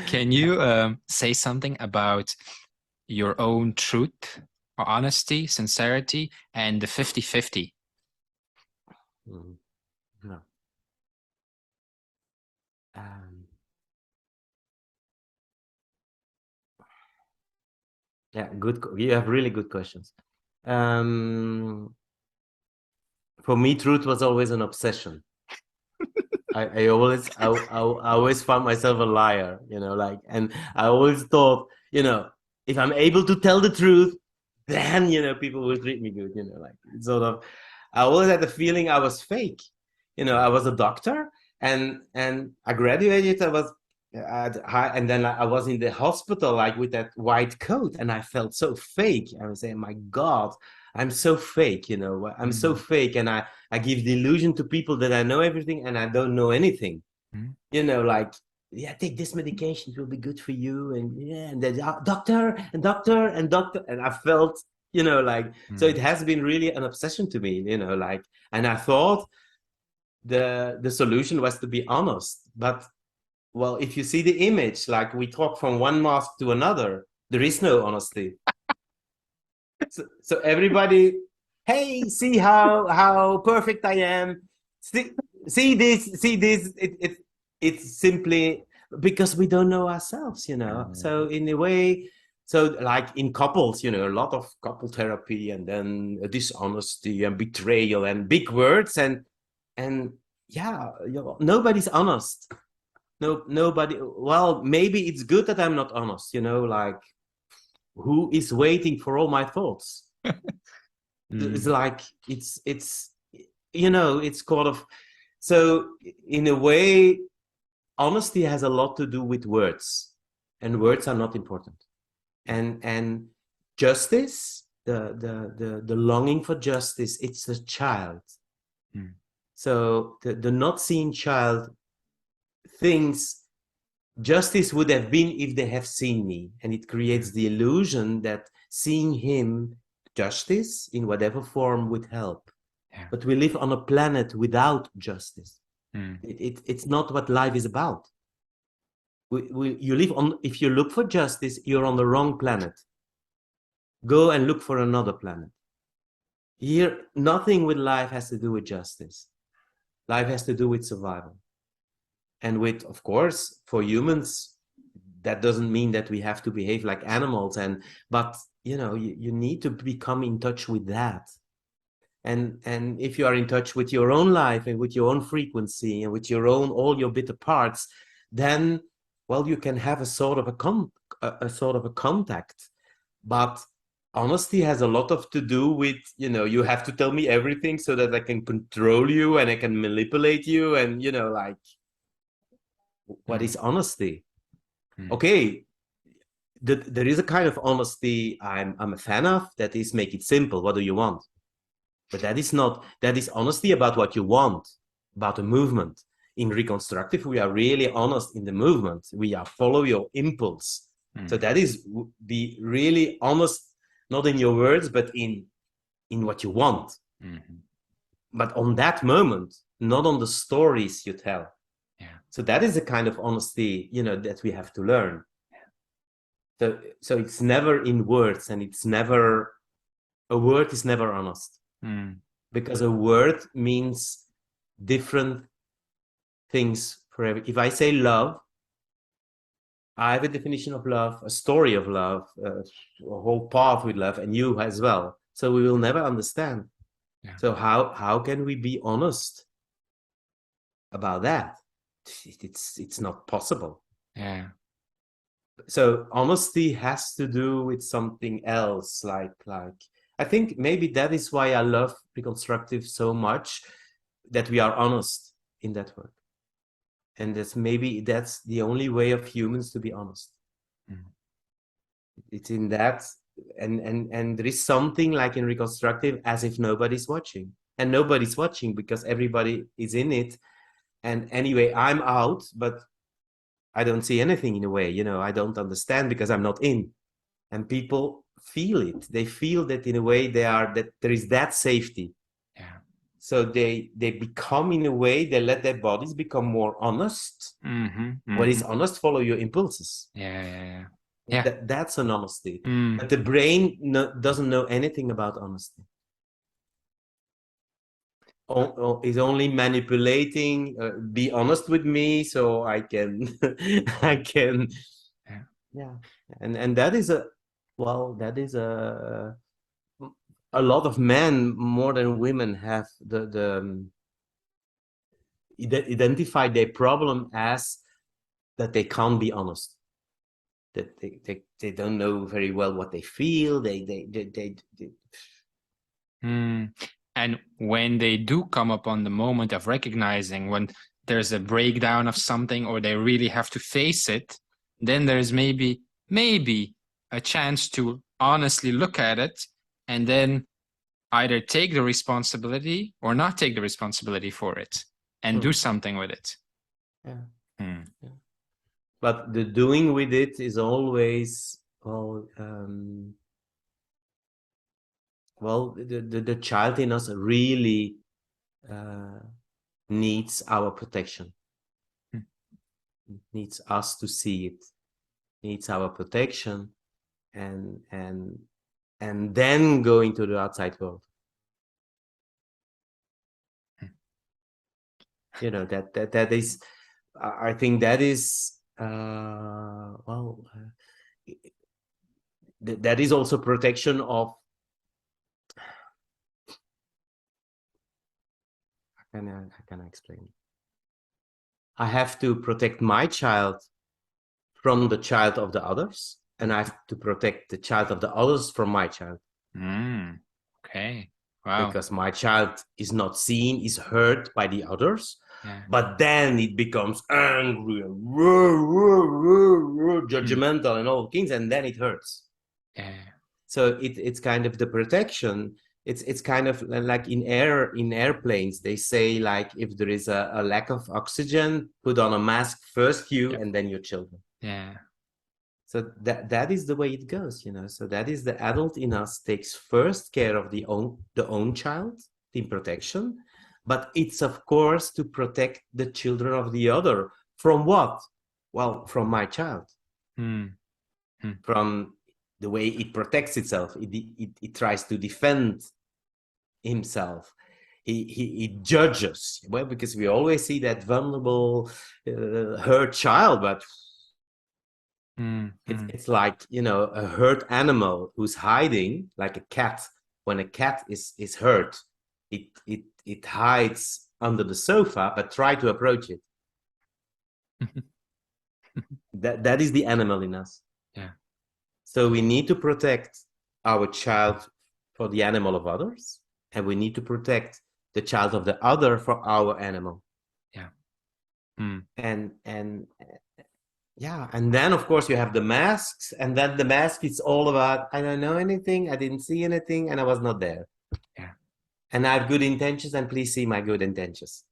Can you say something about your own truth or honesty, sincerity, and the 50-50? Mm, no. Um, yeah, good. You have really good questions. Um, for me, truth was always an obsession. I always found myself a liar, like, and I always thought, if I'm able to tell the truth, then, people will treat me good, like sort of, I always had the feeling I was fake. I was a doctor and I graduated, and then I was in the hospital, like with that white coat, and I felt so fake. I was saying, my God, I'm so fake, I'm so Mm. fake. And I give the illusion to people that I know everything and I don't know anything. Mm. Like, yeah, take this medication, it will be good for you. And yeah, and then doctor and doctor and doctor. And I felt, like, so it Mm. has been really an obsession to me, like, and I thought the solution was to be honest. But, well, if you see the image, like we talk from one mask to another, there is no honesty. So everybody, hey, see how perfect I am. See, see this. It's simply because we don't know ourselves, So in a way, so like in couples, a lot of couple therapy, and then dishonesty and betrayal and big words, and yeah, nobody's honest. No, nobody. Well, maybe it's good that I'm not honest, like, who is waiting for all my thoughts? It's Mm. like it's it's kind of, so in a way, honesty has a lot to do with words, and words are not important. And justice, the longing for justice, it's a child. Mm. So the not seen child thinks justice would have been if they have seen me, and it creates the illusion that seeing him, justice in whatever form, would help. Yeah. But we live on a planet without justice. Mm. It's not what life is about. You live on, if you look for justice, you're on the wrong planet. Go and look for another planet. Here, nothing with life has to do with justice. Life has to do with survival. And with, of course, for humans, that doesn't mean that we have to behave like animals. But you need to become in touch with that. And if you are in touch with your own life and with your own frequency and with your own, all your bitter parts, then, well, you can have a sort of a sort of a contact. But honesty has a lot of to do with, you have to tell me everything so that I can control you and I can manipulate you. And like, what Mm. is honesty? Mm. Okay, there is a kind of honesty I'm a fan of, that is, make it simple. What do you want? But that is honesty about what you want, about the movement. In reconstructive, we are really honest in the movement. We are follow your impulse. So Mm. that is, be really honest, not in your words, but in what you want. Mm. But on that moment, not on the stories you tell. Yeah. So that is a kind of honesty, that we have to learn. So it's never in words, and it's never, a word is never honest. Mm. Because a word means different things for every. If I say love, I have a definition of love, a story of love, a whole path with love, and you as well. So we will never understand. Yeah. So how can we be honest about that? It's not possible. Yeah. So honesty has to do with something else, like I think maybe that is why I love reconstructive so much, that we are honest in that work. And that's the only way of humans to be honest. Mm. It's in that, and there is something like in reconstructive, as if nobody's watching, and nobody's watching because everybody is in it. And anyway, I'm out, but I don't see anything in a way, I don't understand because I'm not in. And people feel it. They feel that in a way that there is that safety. Yeah. So they become, in a way, they let their bodies become more honest. What is honest? Follow your impulses. Yeah. That's an honesty. But the brain doesn't know anything about honesty. Is only manipulating. Be honest with me, so I can, I can. Yeah, and that is a, well, that is a lot of men more than women have identify their problem as that they can't be honest, that they don't know very well what they feel. And when they do come upon the moment of recognizing when there's a breakdown of something, or they really have to face it, then there's maybe a chance to honestly look at it, and then either take the responsibility or not take the responsibility for it, and do something with it. Yeah. But the doing with it is always, the child in us really needs our protection. Needs us to see it. Needs our protection, and then go into the outside world. You know, that is, I think that is, that is also protection of, how can I explain? I have to protect my child from the child of the others, and I have to protect the child of the others from my child. Okay. Wow. Because my child is not seen, is heard by the others. But then it becomes angry and judgmental and all things, and then it hurts. So it's kind of the protection. It's kind of like in airplanes, they say, like, if there is a lack of oxygen, put on a mask first, you, and then your children. So that is the way it goes, you know. So that is the adult in us takes first care of the own child in protection, but it's, of course, to protect the children of the other from what? Well, from my child. From the way it protects itself. It tries to defend himself. He judges. Well, because we always see that vulnerable, hurt child, but it's like, you know, a hurt animal who's hiding, like a cat. When a cat is hurt, it hides under the sofa, but try to approach it. That is the animal in us. So we need to protect our child for the animal of others, and we need to protect the child of the other for our animal. And then, of course, you have the masks, and then the mask is all about, I don't know anything, I didn't see anything, and I was not there. And I have good intentions, and please see my good intentions.